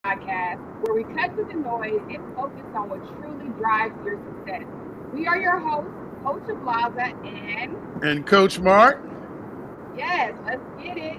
podcast where we cut through the noise and focus on what truly drives your success. We are your hosts, Coach Ablaza, and And Coach Mark. yes, let's get it.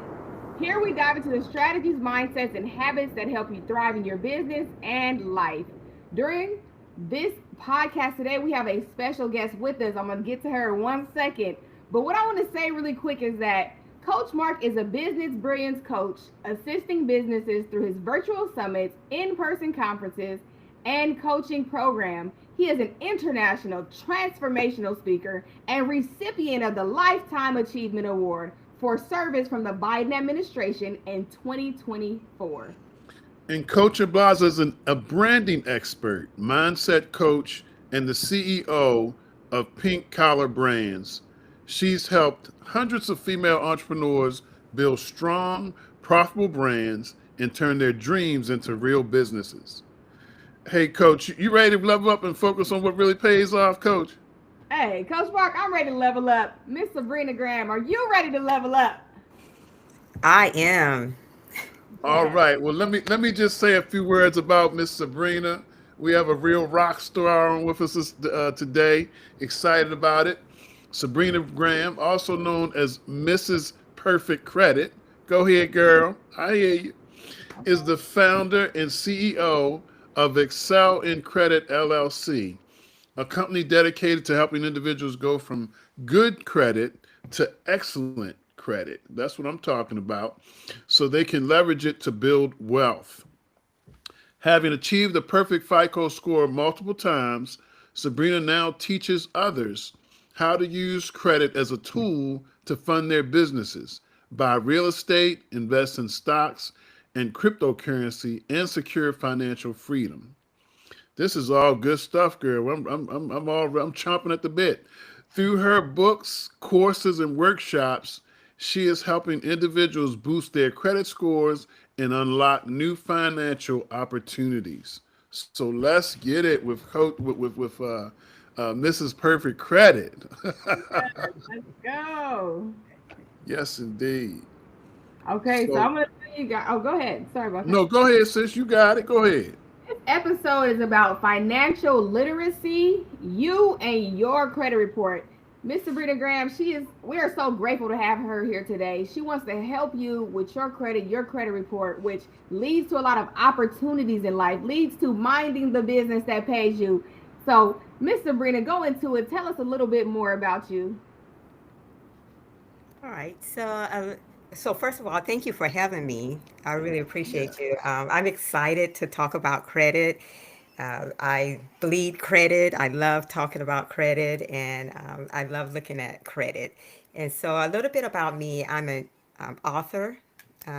Here we dive into the strategies, mindsets, and habits that help you thrive in your business and life. During this podcast today, we have a special guest with us. I'm going to get to her in 1 second. But what I want to say really quick is that Coach Mark is a business brilliance coach, assisting businesses through his virtual summits, in person conferences, and coaching program. He is an international transformational speaker and recipient of the Lifetime Achievement Award for service from the Biden administration in 2024. And Coach Ablaza is a branding expert, mindset coach, and the CEO of Pink Collar Brands. She's helped hundreds of female entrepreneurs build strong, profitable brands and turn their dreams into real businesses. Hey, Coach, you ready to level up and focus on what really pays off, Coach? Hey, Coach Mark, I'm ready to level up. Miss Sabrina Graham, are you ready to level up? I am. All right. Well, let me just say a few words about Miss Sabrina. We have a real rock star on with us today. Excited about it. Sabrina Graham, also known as Mrs. Perfect Credit. Go ahead, girl. I hear you. Is the founder and CEO of Excel in Credit LLC, a company dedicated to helping individuals go from good credit to excellent credit. That's what I'm talking about. So they can leverage it to build wealth. Having achieved a perfect FICO score multiple times, Sabrina now teaches others how to use credit as a tool to fund their businesses, buy real estate, invest in stocks and cryptocurrency, and secure financial freedom. This is all good stuff, girl. I'm chomping at the bit. Through her books, courses, and workshops, she is helping individuals boost their credit scores and unlock new financial opportunities. So let's get it with Mrs. Perfect Credit. Yes, let's go. Yes, indeed. Okay, so So I'm going to tell you guys. Oh, go ahead. Sorry about that. no, go ahead, sis. You got it. Go ahead. This episode is about financial literacy, you and your credit report. Miss Sabrina Graham, we are so grateful to have her here today. She wants to help you with your credit report, which leads to a lot of opportunities in life, leads to minding the business that pays you. So, Miss Sabrina, go into it. Tell us a little bit more about you. All right. So first of all, thank you for having me. I really Yeah. appreciate you. I'm excited to talk about credit. I bleed credit. I love talking about credit, and I love looking at credit. And so, a little bit about me: I'm an author,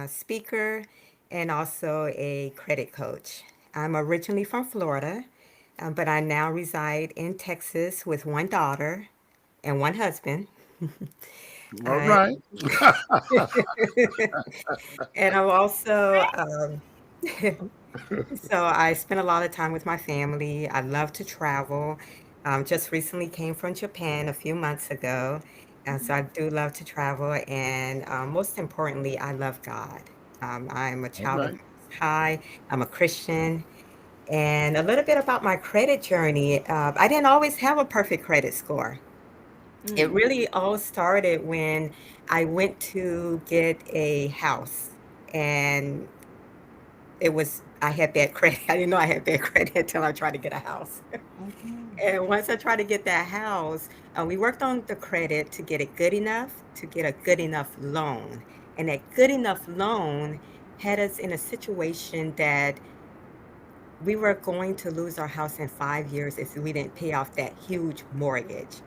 speaker, and also a credit coach. I'm originally from Florida, but I now reside in Texas with one daughter and one husband. All Uh, right. and I'm also, so I spend a lot of time with my family. I love to travel. Just recently came from Japan a few months ago. So I do love to travel. And most importantly, I love God. I'm a All child of right. the Most High. I'm a Christian. And a little bit about my credit journey. I didn't always have a perfect credit score. It Mm. really all started when I went to get a house, and I had bad credit. I didn't know I had bad credit until I tried to get a house. Okay. And once I tried to get that house, we worked on the credit to get it good enough to get a good enough loan. And that good enough loan had us in a situation that we were going to lose our house in 5 years if we didn't pay off that huge mortgage.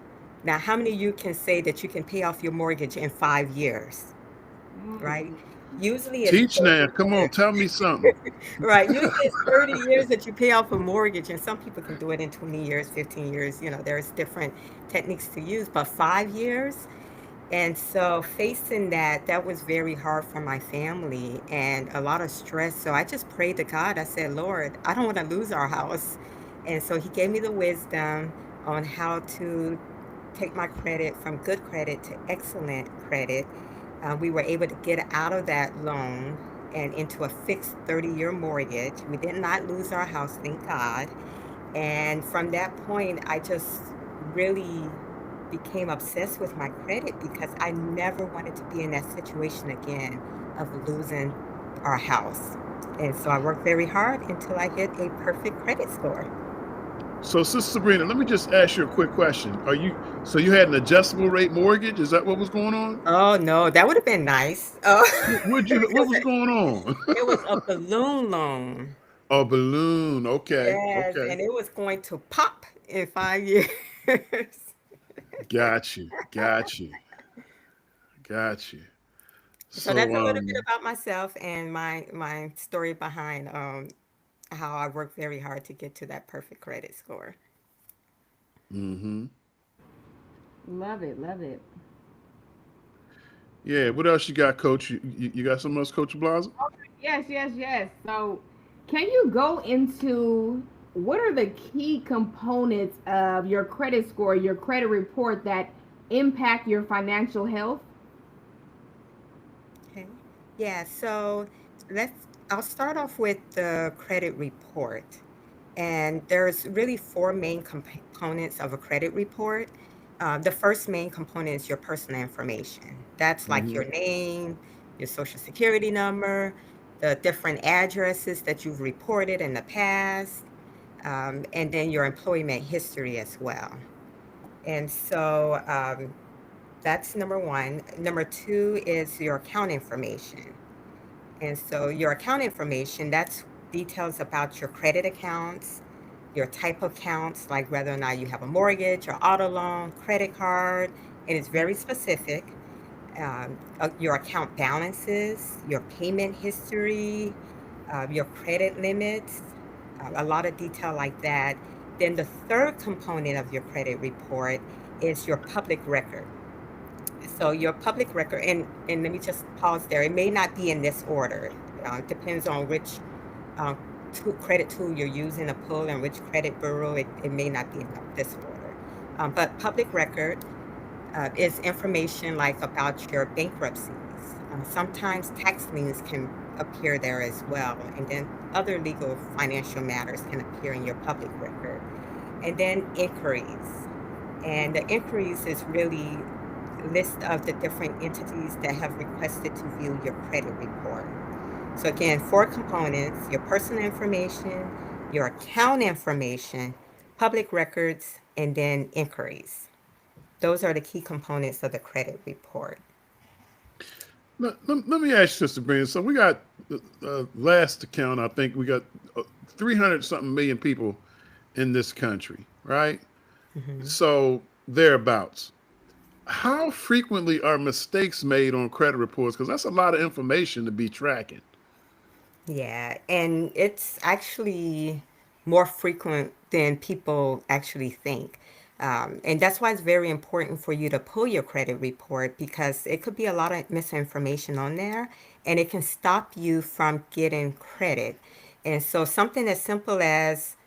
Now, how many of you can say that you can pay off your mortgage in 5 years, right? Mm. Usually it's Teach 30 now. Come on, years. tell me something. Right. Usually it's 30 years that you pay off a mortgage, and some people can do it in 20 years, 15 years. There's different techniques to use, but 5 years. And so facing that was very hard for my family and a lot of stress. So I just prayed to God. I said, Lord, I don't want to lose our house. And so He gave me the wisdom on how to take my credit from good credit to excellent credit. We were able to get out of that loan and into a fixed 30-year mortgage. We did not lose our house, thank God. And from that point, I just really became obsessed with my credit because I never wanted to be in that situation again of losing our house. And so I worked very hard until I hit a perfect credit score. So, Sister Sabrina, let me just ask you a quick question. So you had an adjustable rate mortgage? Is that what was going on? Oh no, that would have been nice. Oh, What because was going on? it was a balloon loan. A balloon. Okay. Yes, Okay. and it was going to pop in 5 years. Got you. Got you. Got you. So that's So, a little bit about myself and my story behind how I worked very hard to get to that perfect credit score. hmm Love it, love it. yeah. What else you got, Coach? You got something else, Coach Ablaza? Yes, yes, yes. So, can you go into what are the key components of your credit score, your credit report that impact your financial health? Okay. Yeah, so I'll start off with the credit report. And there's really four main components of a credit report. The first main component is your personal information. That's like hmm your name, your social security number, the different addresses that you've reported in the past, and then your employment history as well. And so that's number one. Number two is your account information. And so your account information, that's details about your credit accounts, your type of accounts, like whether or not you have a mortgage or auto loan, credit card, and it's very specific. Your account balances, your payment history, your credit limits, a lot of detail like that. Then the third component of your credit report is your public record. So your public record, and let me just pause there. It may not be in this order. It depends on which uh, credit tool you're using to pull and which credit bureau. It may not be in this order. But public record is information like about your bankruptcies. Sometimes tax liens can appear there as well, and then other legal financial matters can appear in your public record. And then inquiries. And the inquiries is really list of the different entities that have requested to view your credit report. So again, four components: your personal information, your account information, public records, and then inquiries. Those are the key components of the credit report. Let me ask you, Sister Sabrina. So we got last account, I think we got 300 something million people in this country, right? Mhm. So thereabouts. How frequently are mistakes made on credit reports? Because that's a lot of information to be tracking. Yeah, and it's actually more frequent than people actually think. And that's why it's very important for you to pull your credit report because it could be a lot of misinformation on there and it can stop you from getting credit. And so something as simple as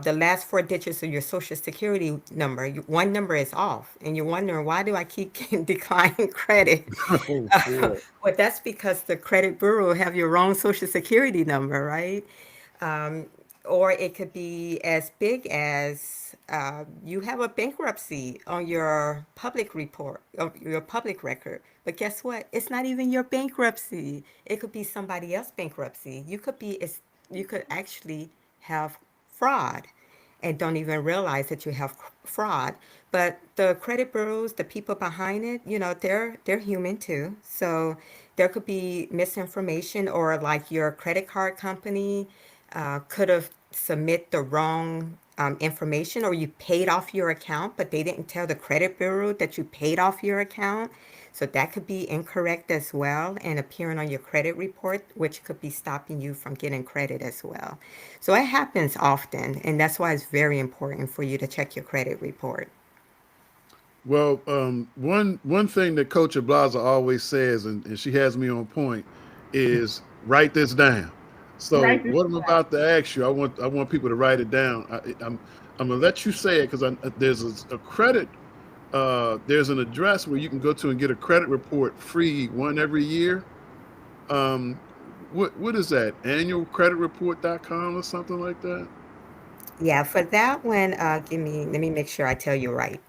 the last four digits of your social security number, one number is off, and you're wondering, why do I keep getting declining credit? Oh boy. Well, that's because the credit bureau have your wrong social security number, right? Um, or it could be as big as you have a bankruptcy on your public report, your public record. But guess what? It's not even your bankruptcy. It could be somebody else's bankruptcy. You could actually have fraud and don't even realize that you have fraud. But the credit bureaus, the people behind it, they're human too. So there could be misinformation, or like your credit card company could have submit the wrong information, or you paid off your account, but they didn't tell the credit bureau that you paid off your account. So that could be incorrect as well and appearing on your credit report, which could be stopping you from getting credit as well. So it happens often, and that's why it's very important for you to check your credit report. Well, one thing that Coach Ablaza always says, and she has me on point, is write this down. So Right. what I'm about to ask you, I want people to write it down. I'm gonna let you say it because there's a credit. There's an address where you can go to and get a credit report free, one every year. Um, What is that? Annualcreditreport.com or something like that? Yeah, for that one, let me make sure I tell you right.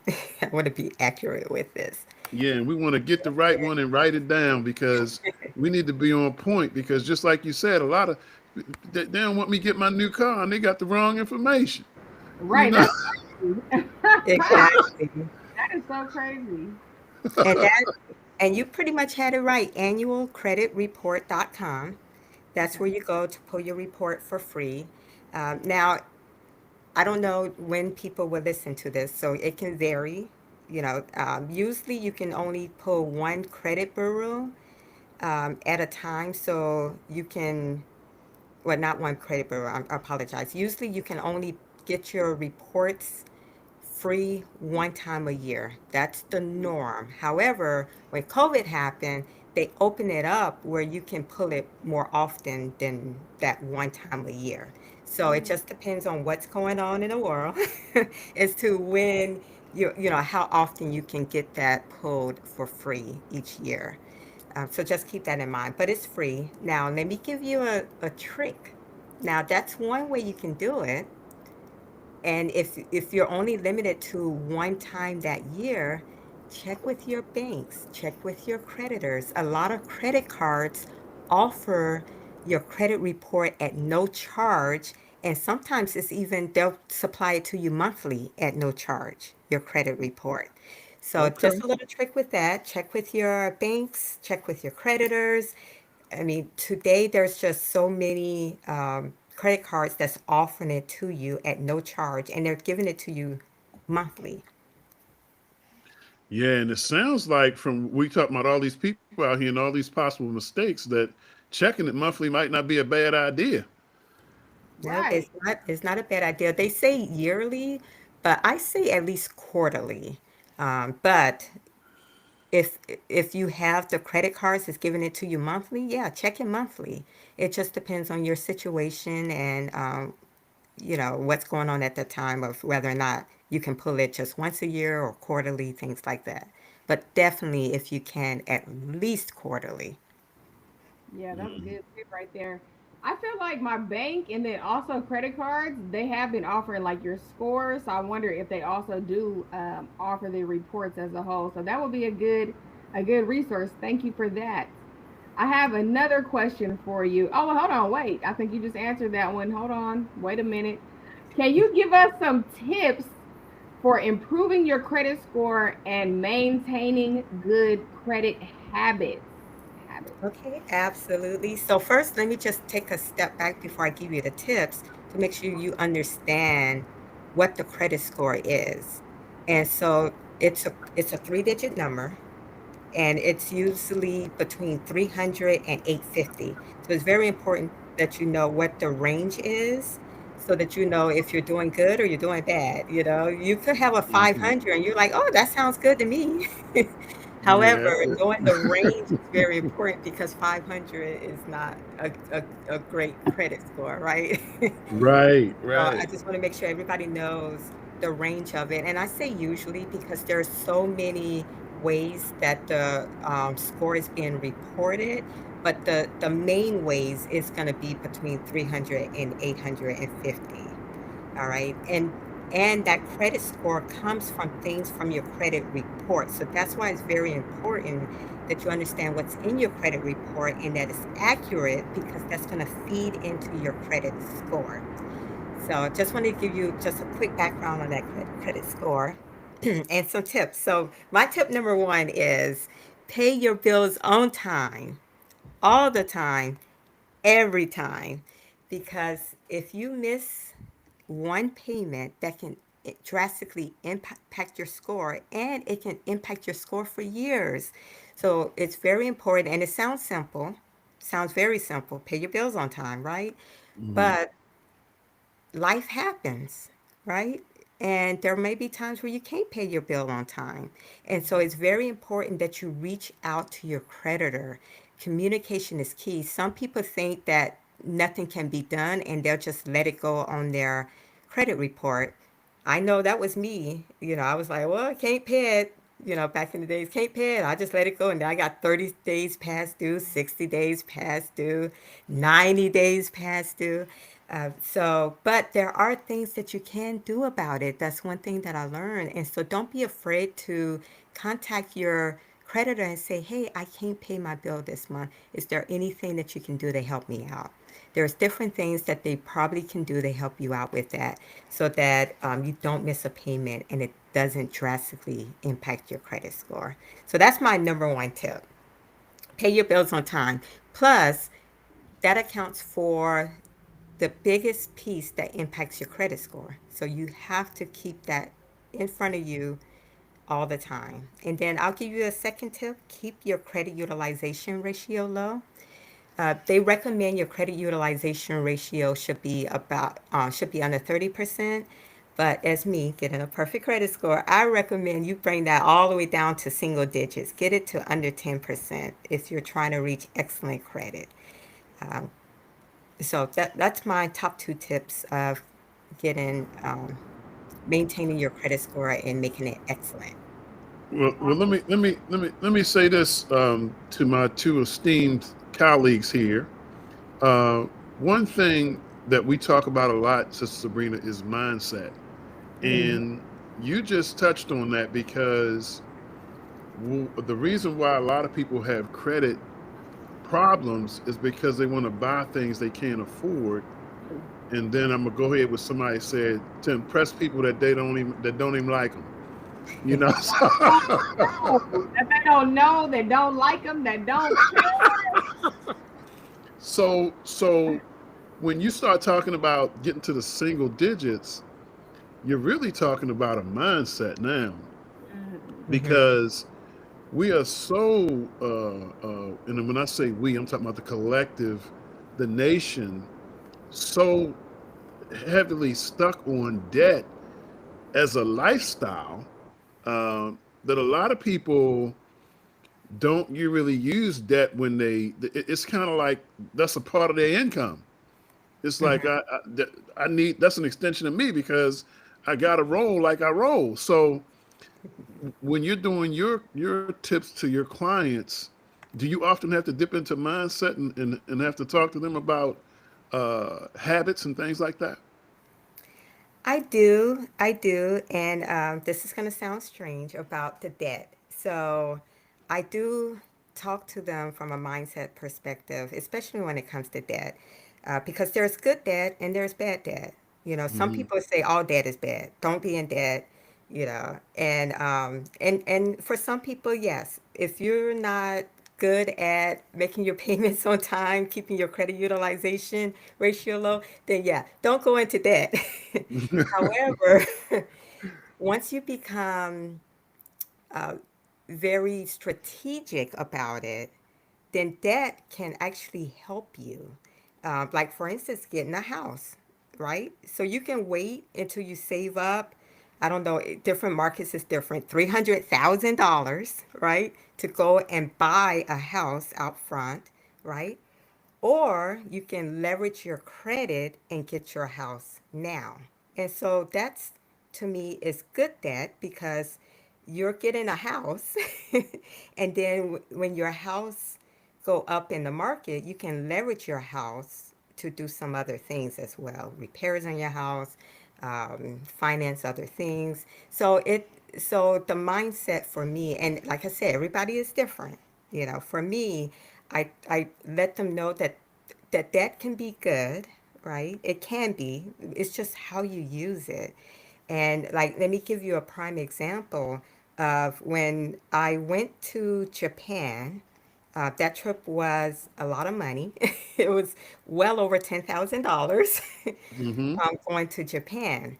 I want to be accurate with this. Yeah, and we want to get the right one and write it down because we need to be on point. Because just like you said, a lot of they don't want me to get my new car and they got the wrong information. You Right, know. that's crazy. Exactly. That is so crazy. And that and you pretty much had it right. Annualcreditreport.com. That's Okay. where you go to pull your report for free. Now, I don't know when people will listen to this, so it can vary. Usually you can only pull one credit bureau at a time, so you can, well, not one credit bureau, I apologize. Usually you can only get your reports free one time a year. That's the norm. However, when COVID happened, they opened it up where you can pull it more often than that one time a year. So it Oh, just depends on what's going on in the world as to when how often you can get that pulled for free each year. So just keep that in mind. But it's free. Now, let me give you a trick. Now, that's one way you can do it. And if you're only limited to one time that year, check with your banks, check with your creditors. A lot of credit cards offer your credit report at no charge, and sometimes it's even they'll supply it to you monthly at no charge, your credit report. So just Okay. a little trick with that. Check with your banks, check with your creditors. I mean, today there's just so many credit cards that's offering it to you at no charge, and they're giving it to you monthly. Yeah, and it sounds like from we talking about all these people out here and all these possible mistakes that checking it monthly might not be a bad idea. No, right. it's not a bad idea. They say yearly, but I say at least quarterly. But if if you have the credit cards that's giving it to you monthly, yeah, check it monthly. It just depends on your situation and what's going on at the time of whether or not you can pull it just once a year or quarterly, things like that. But definitely, if you can, at least quarterly. Yeah, that's a good tip right there. I feel like my bank and then also credit cards, they have been offering like your scores. So I wonder if they also do offer the reports as a whole. So that would be a good resource. Thank you for that. I have another question for you. Oh, well, hold on, wait. I think you just answered that one. Hold on, wait a minute. Can you give us some tips for improving your credit score and maintaining good credit habits? Habits. Okay, absolutely. So first, let me just take a step back before I give you the tips to make sure you understand what the credit score is. And so it's a three-digit number, and it's usually between 300 and 850. So it's very important that you know what the range is so that you know if you're doing good or you're doing bad. You could have a Hmm. 500 and you're like, oh, that sounds good to me. However, Yeah. knowing the range is very important because 500 is not a great credit score, right? Right. So Right. I just want to make sure everybody knows the range of it. And I say usually because there's so many ways that the score is being reported, but the main ways is going to be between 300 and 850. All right. And that credit score comes from things from your credit report. So that's why it's very important that you understand what's in your credit report and that it's accurate because that's going to feed into your credit score. So just wanted to give you just a quick background on that credit score and some tips. So my tip number one is pay your bills on time, all the time, every time. Because if you miss one payment, that can drastically impact your score and it can impact your score for years. So it's very important and it sounds simple, sounds very simple. Pay your bills on time, right? Hmm. But life happens, right? And there may be times where you can't pay your bill on time. And so it's very important that you reach out to your creditor. Communication is key. Some people think that nothing can be done and they'll just let it go on their credit report. I know that was me. I was like, well, I can't pay it. Back in the days, can't pay it. I just let it go. And then I got 30 days past due, 60 days past due, 90 days past due. But there are things that you can do about it. That's one thing that I learned. And so don't be afraid to contact your creditor and say, hey, I can't pay my bill this month. Is there anything that you can do to help me out? There's different things that they probably can do to help you out with that so that you don't miss a payment and it doesn't drastically impact your credit score. So that's my number one tip. Pay your bills on time. Plus, that accounts for the biggest piece that impacts your credit score. So you have to keep that in front of you all the time. And then I'll give you a second tip, keep your credit utilization ratio low. They recommend your credit utilization ratio should be under 30%. But as me, getting a perfect credit score, I recommend you bring that all the way down to single digits. Get it to under 10% if you're trying to reach excellent credit. Um, so that's my top two tips of getting maintaining your credit score and making it excellent. Well, let me say this to my two esteemed colleagues here. Uh, One thing that we talk about a lot, Sister Sabrina, is mindset, Mm, and you just touched on that because the reason why a lot of people have credit problems is because they want to buy things they can't afford. And then I'm gonna go ahead with somebody said to impress people that don't even like them. You know. No, that they don't know, that don't like them, that don't care. So when you start talking about getting to the single digits, you're really talking about a mindset now, mhm, because we are so and when I say we, I'm talking about the collective, the nation, so heavily stuck on debt as a lifestyle, that a lot of people don't you really use debt when it's kind of like that's a part of their income. It's like mhm. I need, that's an extension of me because I got to roll like I roll. So when you're doing your tips to your clients, do you often have to dip into mindset and have to talk to them about habits and things like that? I do, and this is going to sound strange about the debt. So, I do talk to them from a mindset perspective, especially when it comes to debt, because there's good debt and there's bad debt. Some Hmm. people say all debt is bad. Don't be in debt. And for some people, yes, if you're not good at making your payments on time, keeping your credit utilization ratio low, then yeah, don't go into debt. However, once you become uh, very strategic about it, then that can actually help you. Like, for instance, getting a house, right? So you can wait until you save up. I don't know, different markets is different. $300,000, right? To go and buy a house out front, right? Or you can leverage your credit and get your house now. And so that's, to me, is good debt because you're getting a house and then when your house go up in the market, you can leverage your house to do some other things as well, repairs on your house, finance other things. So the mindset for me, and like I said, everybody is different. For me, I let them know that can be good, right? It can be. It's just how you use it. And like, let me give you a prime example of when I went to Japan. That trip was a lot of money. It was well over $10,000 Hmm. going to Japan.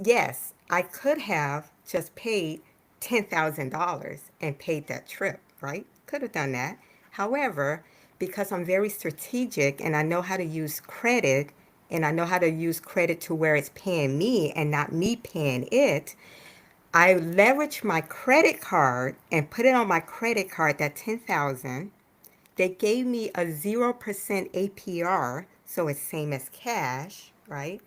Yes, I could have just paid $10,000 and paid that trip, right? Could have done that. However, because I'm very strategic and I know how to use credit and I know how to use credit to where it's paying me and not me paying it, I leveraged my credit card and put it on my credit card that 10,000. They gave me a 0% APR, so it's same as cash, right?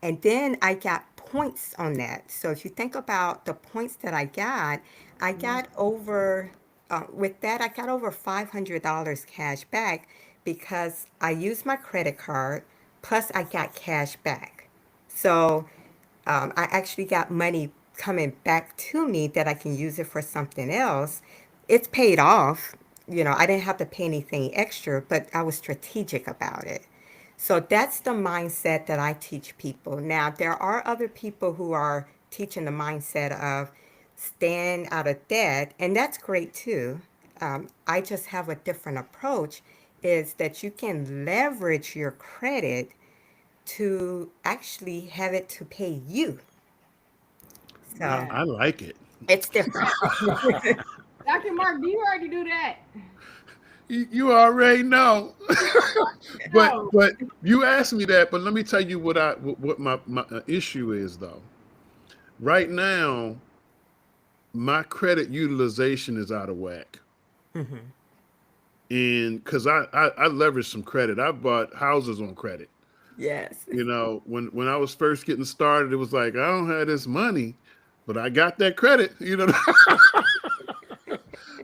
And then I got points on that. So if you think about the points that I got over, with that, I got over $500 cash back because I used my credit card, plus I got cash back. So I actually got money coming back to me that I can use it for something else. It's paid off. I didn't have to pay anything extra, but I was strategic about it. So that's the mindset that I teach people. Now, there are other people who are teaching the mindset of staying out of debt, and that's great too. I just have a different approach, is that you can leverage your credit to actually have it to pay you. So I Yes. like it. it's different. Dr. Mark, do you already do that? You already know. but No. but you asked me that. But let me tell you what my issue is though. Right now, my credit utilization is out of whack, Hmm. and because I leveraged some credit, I bought houses on credit. Yes. When I was first getting started, it was like I don't have this money, but I got that credit.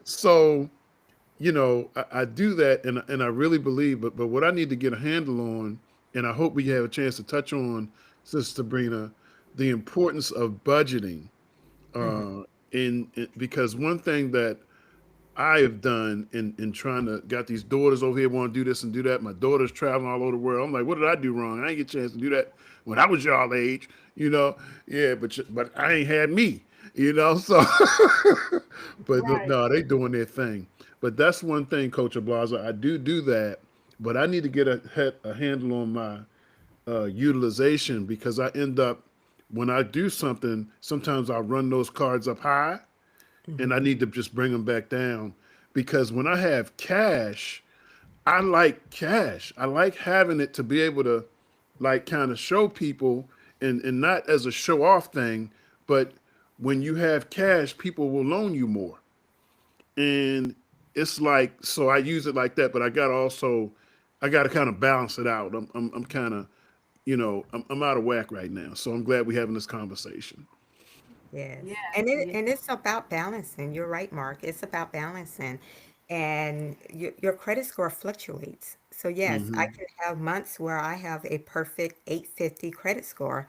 So I do that, and I really believe, but what I need to get a handle on, and I hope we have a chance to touch on, Sister Sabrina, the importance of budgeting. Hmm. Because one thing that I have done in trying to got these daughters over here want to do this and do that. My daughter's traveling all over the world. I'm like, what did I do wrong? I didn't get a chance to do that when I was y'all age, you know. Yeah, but I ain't had me, So, but Right. no, they doing their thing. But that's one thing, Coach Ablaza. I do that, but I need to get a handle on my utilization because I end up when I do something, sometimes I run those cards up high and I Hmm. need to just bring them back down because when I have cash, I like cash. I like having it to be able to like kind of show people and not as a show off thing, but when you have cash, people will loan you more. And it's like so I use it like that, but I got to kind of balance it out. I'm kind of I'm out of whack right now. So I'm glad we're having this conversation. Yes. Yes. Yes. And it's about balancing. You're right, Mark. It's about balancing. And your credit score fluctuates. So yes, I Hmm. can have months where I have a perfect 850 credit score.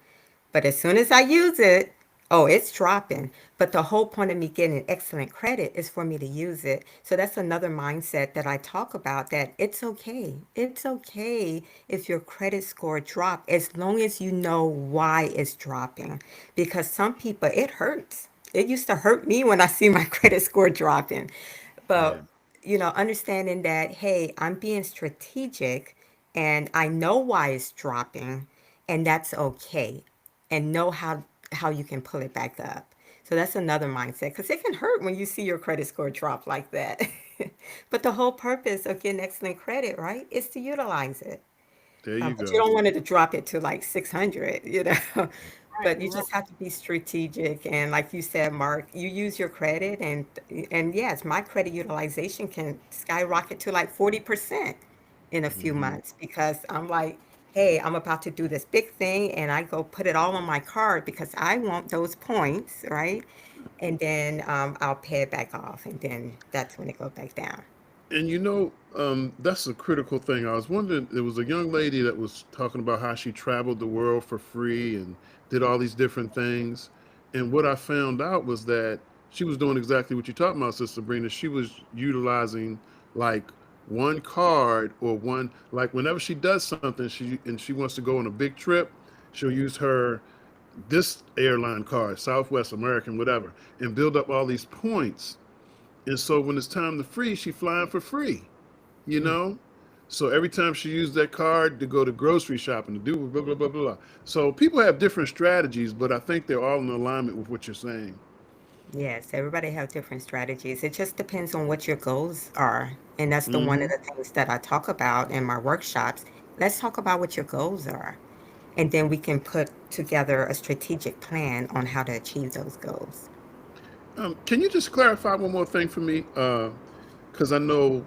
But as soon as I use it, oh, it's dropping. But the whole point of me getting excellent credit is for me to use it. So that's another mindset that I talk about, that it's okay. It's okay if your credit score drop as long as you know why it's dropping. Because some people, it hurts. It used to hurt me when I see my credit score dropping. Yeah. But, understanding that, hey, I'm being strategic and I know why it's dropping, and that's okay, and know how you can pull it back up. So that's another mindset, because it can hurt when you see your credit score drop like that. But the whole purpose of getting excellent credit, right, is to utilize it. There you But you go. don't want it to drop it to like 600. Right. But you Right. just have to be strategic. And like you said, Mark, you use your credit, and yes, my credit utilization can skyrocket to like 40% in a few Hmm. months because I'm like, hey, I'm about to do this big thing, and I go put it all on my card because I want those points, right? And then I'll pay it back off, and then that's when it goes back down. And that's a critical thing. I was wondering, there was a young lady that was talking about how she traveled the world for free and did all these different things. And what I found out was that she was doing exactly what you're talking about, Sister Sabrina. She was utilizing like one card or one, like whenever she does something, she wants to go on a big trip, she'll use her this airline card, Southwest American, whatever, and build up all these points. And so when it's time to free, she flying for free, you Mm. know? So every time she used that card to go to grocery shopping, to do blah, blah, blah, blah. So people have different strategies, but I think they're all in alignment with what you're saying. Yes, everybody have different strategies. It just depends on what your goals are. And that's the one of Hmm. the things that I talk about in my workshops. Let's talk about what your goals are. And then we can put together a strategic plan on how to achieve those goals. Can you just clarify one more thing for me? Because I know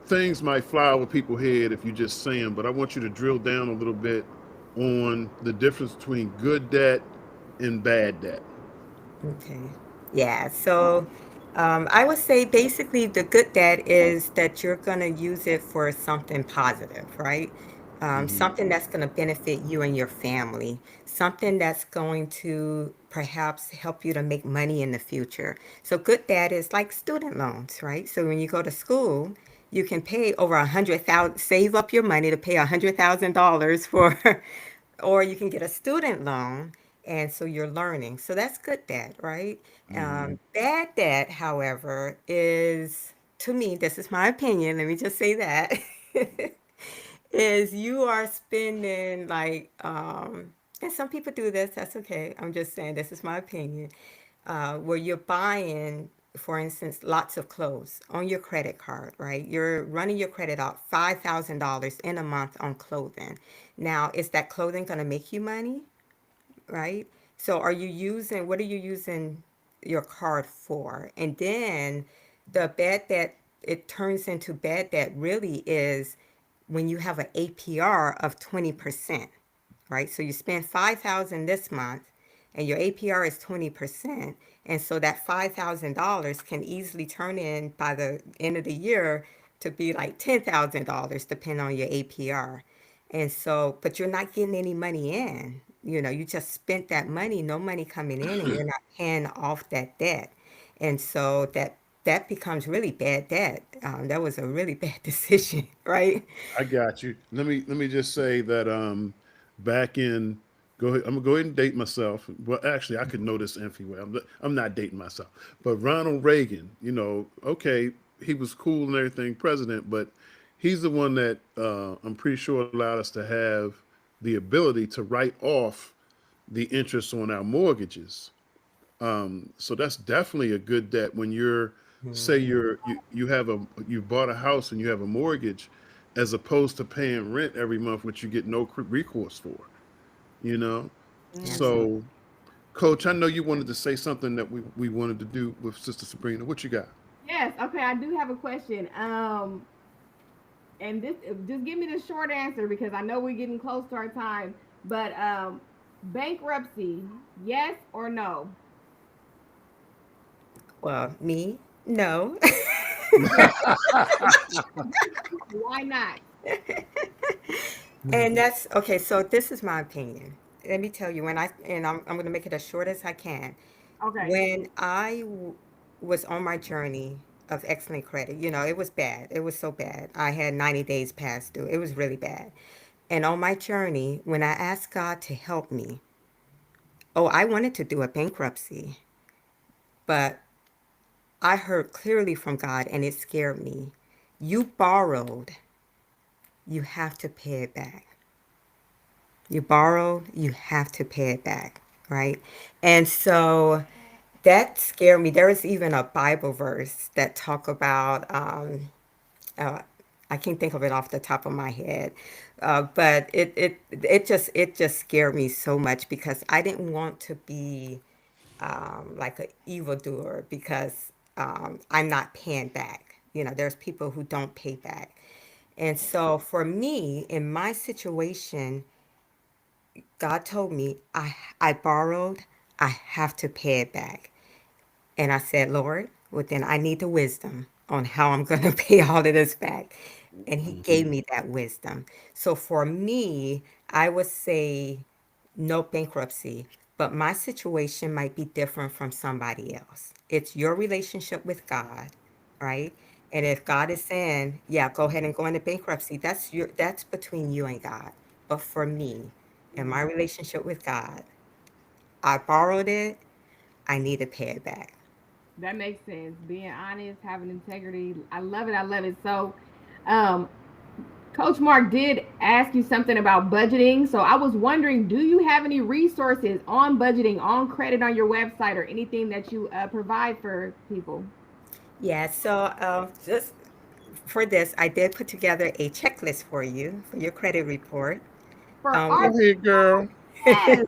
things might fly over people's head if you just say them, but I want you to drill down a little bit on the difference between good debt and bad debt. Okay. Yeah. So I would say basically the good debt is that you're going to use it for something positive, right? Hmm. Something that's going to benefit you and your family, something that's going to perhaps help you to make money in the future. So good debt is like student loans, right? So when you go to school, you can pay over 100,000, save up your money to pay $100,000 for, or you can get a student loan, and so you're learning. So that's good debt, right? Hmm. Bad debt, however, is, to me, this is my opinion. Let me just say that is you are spending like, and some people do this. That's okay. I'm just saying this is my opinion. Where you're buying, for instance, lots of clothes on your credit card, right? You're running your credit out $5,000 in a month on clothing. Now, is that clothing going to make you money? Right? So are you using, what are you using your card for? And then the bad debt, it turns into bad debt really is when you have an APR of 20%, right? So you spend 5,000 this month and your APR is 20%. And so that $5,000 can easily turn in by the end of the year to be like $10,000 depending on your APR. And so, but you're not getting any money in. You know, you just spent that money, no money coming in, and you're not paying off that debt. And so that becomes really bad debt. That was a really bad decision, right? I got you. Let me just say that back in go ahead, I'm gonna go ahead and date myself. Well, actually, I could know this anyway. I'm not dating myself, but Ronald Reagan. Okay, he was cool and everything, president, but he's the one that I'm pretty sure allowed us to have the ability to write off the interest on our mortgages. So that's definitely a good debt when you're say you have a you bought a house and you have a mortgage, as opposed to paying rent every month, which you get no recourse for. You know, Absolutely. so Coach, I know you wanted to say something that we wanted to do with Sister Sabrina. What you got? Yes. Okay, I do have a question. And this just give me the short answer because I know we're getting close to our time. But bankruptcy, yes or no? Well, me, no. Why not? And that's okay. So this is my opinion. Let me tell you, I'm going to make it as short as I can. Okay. When was on my journey of excellent credit, it was bad. It was so bad. I had 90 days past due. It was really bad. And on my journey, when I asked God to help me, oh, I wanted to do a bankruptcy, but I heard clearly from God and it scared me. You borrowed, you have to pay it back. You borrowed, you have to pay it back, right? And so that scared me. There is even a Bible verse that talk about uh, I can't think of it off the top of my head, but it just scared me so much because I didn't want to be like an evildoer because I'm not paying back. There's people who don't pay back, and so for me in my situation, God told me I borrowed, I have to pay it back. And I said, Lord, well, then I need the wisdom on how I'm going to pay all of this back. And He gave Hmm. me that wisdom. So for me, I would say no bankruptcy, but my situation might be different from somebody else. It's your relationship with God, right? And if God is saying, yeah, go ahead and go into bankruptcy, that's between you and God. But for me, in my relationship with God, I borrowed it, I need to pay it back. That makes sense. Being honest, having integrity. I love it. I love it. So, um, Coach Mark did ask you something about budgeting. So I was wondering, do you have any resources on budgeting, on credit on your website, or anything that you provide for people? Yeah, so just for this, I did put together a checklist for you for your credit report. For With our Go ahead, girl. yes.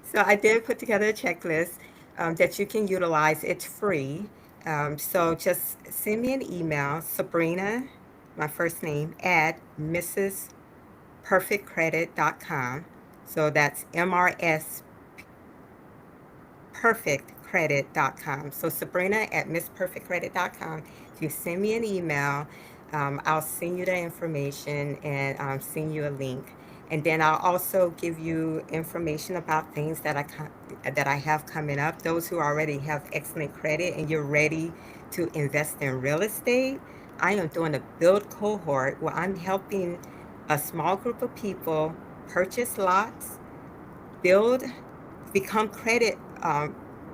So I did put together a checklist that you can utilize. It's free. So just send me an email, Sabrina, my first name, at Mrs. mrsperfectcredit.com. So that's mrsperfectcredit.com. So Sabrina at missperfectcredit.com. If you send me an email, I'll send you the information and send you a link. And then I'll also give you information about things that I have coming up. Those who already have excellent credit and you're ready to invest in real estate, I am doing a build cohort where I'm helping a small group of people purchase lots, build, become credit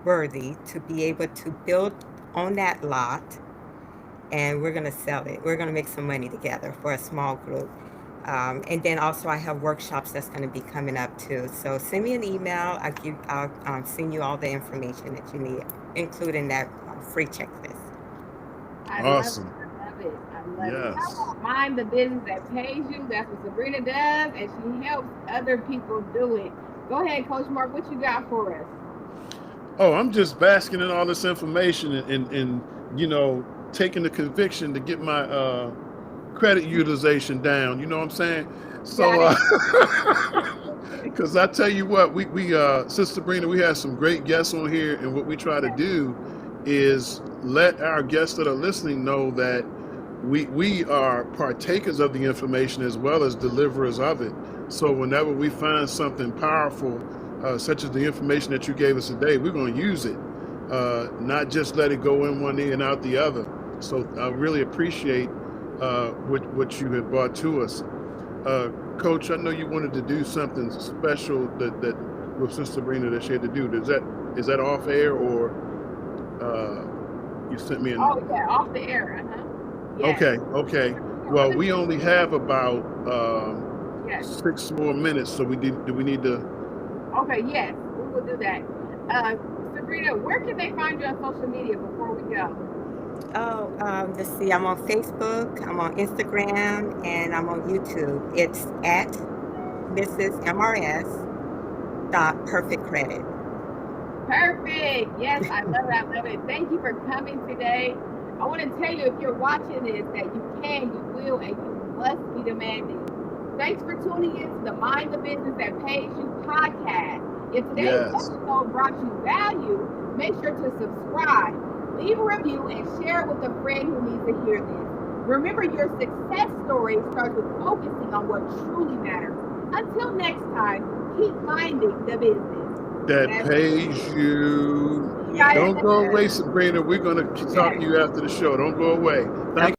worthy to be able to build on that lot, and we're going to sell it. We're going to make some money together for a small group. And then also I have workshops that's going to be coming up too. So send me an email. I'll send you all the information that you need, including that free checklist. I Awesome. love it. I love it. I love it. Yes. How about mind the business that pays you? That's what Sabrina does, and she helps other people do it. Go ahead, Coach Mark. What you got for us? Oh, I'm just basking in all this information and taking the conviction to get my credit utilization down. You know what I'm saying? So, because I tell you what, we Sister Sabrina, we have some great guests on here, and what we try to do is let our guests that are listening know that we are partakers of the information as well as deliverers of it. So whenever we find something powerful, such as the information that you gave us today, we're going to use it, not just let it go in one ear and out the other. So I really appreciate what you have brought to us. Coach, I know you wanted to do something special that with Sister Sabrina that she had to do. Is that off air, or you sent me an... Oh, yeah, off the air. Yes. Okay. Well, we only have about Yes. 6 more minutes, so do we need to... Okay, yes, we will do that. Sabrina, where can they find you on social media before we go? Oh, let's see. I'm on Facebook, I'm on Instagram, and I'm on YouTube. It's at Mrs. MRS Perfect Credit. Perfect. Yes, I love it. I love it. Thank you for coming today. I want to tell you, if you're watching this, that you can, you will, and you must be demanding. Thanks for tuning in to the Mind the Business That Pays You podcast. If today's episode brought you value, make sure to subscribe, leave a review, and share it with a friend who needs to hear this. Remember, your success story starts with focusing on what truly matters. Until next time, keep minding the business that pays you. Don't go away, Sabrina. We're going to talk to you after the show. Don't go away. Thank